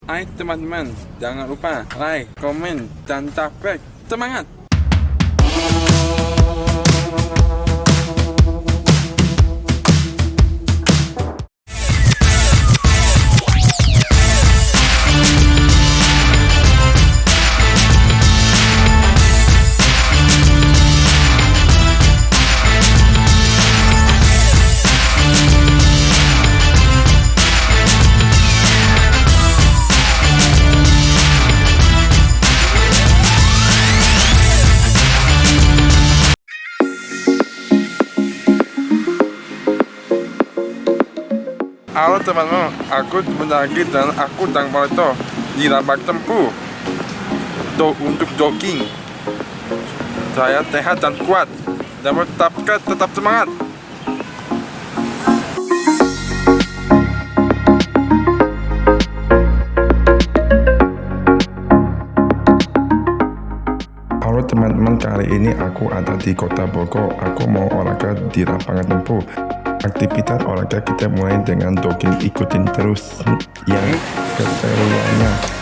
Hai teman-teman, jangan lupa like, komen, dan subscribe. Semangat! Halo teman-teman, aku sebentar lagi dan aku dan Marto di Lapangan Sempur untuk jogging. Saya sehat dan kuat, dan tetap semangat. Halo teman-teman, kali ini aku ada di kota Bogor. Aku mau olahraga di Lapangan Sempur. Aktivitas olahraga kita mulai dengan jogging, ikutin terus yang keseruannya.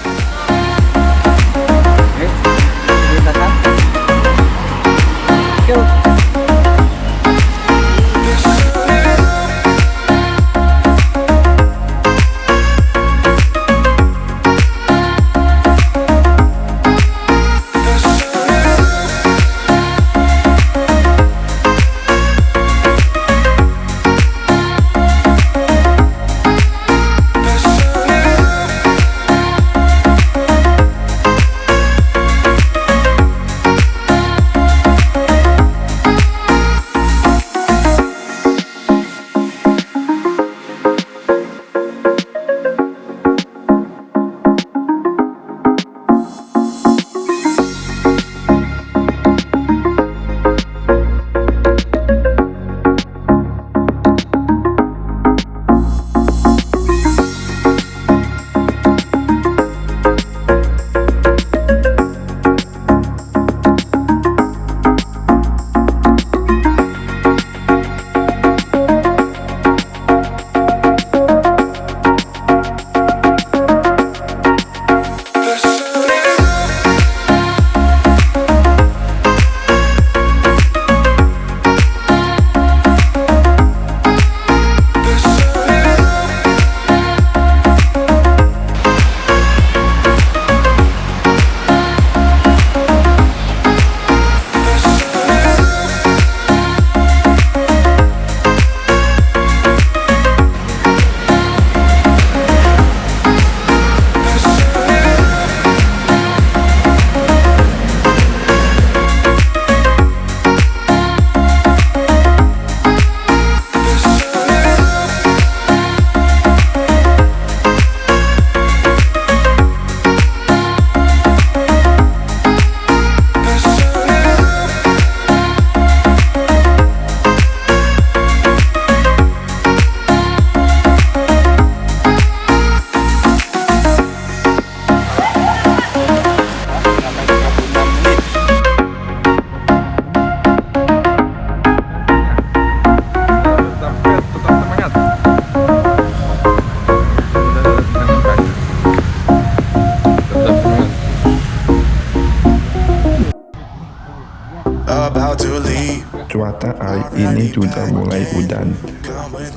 Cuaca hari ini sudah mulai hujan.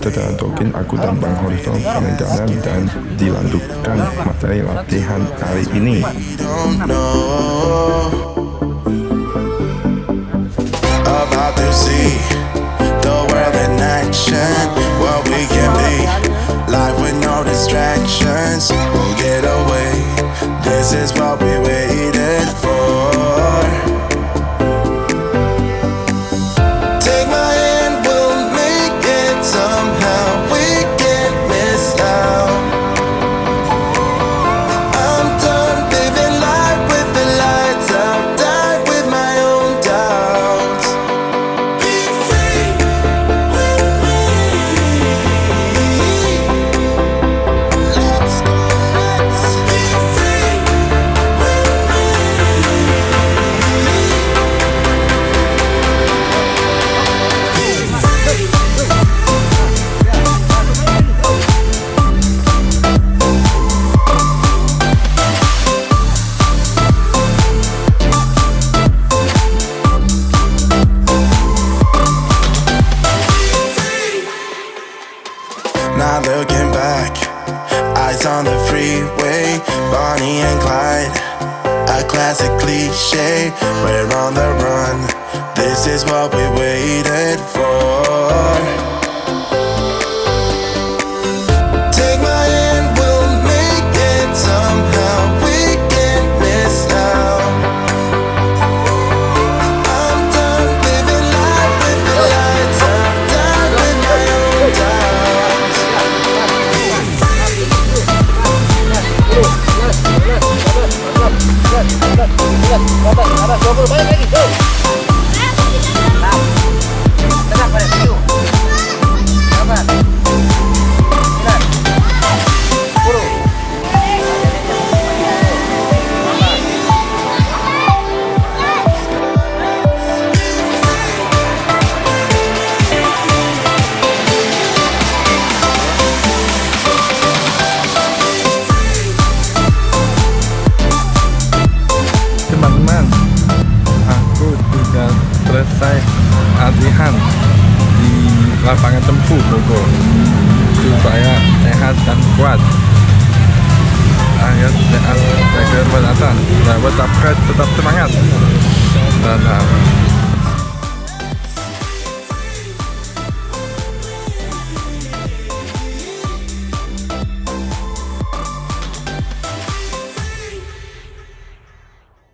Setelah jogging, aku dan Bang Honso peninggalan dan dilanjutkan materi latihan hari ini. About to see the world in action, what we can be, life with no distractions. We'll get away. This is what we waited for. freeway, Bonnie and Clyde, a classic cliche. We're on the run, this is what we waited for. Take my hand, we'll make it somehow. We can't miss out. I'm done living life with the lights up, done with my own doubts. Teman-teman, aku sudah selesai latihan di Lapangan Sempur Bogor supaya sehat dan kuat. Ayo sehat, jaga kesehatan, dan tetap semangat. Dan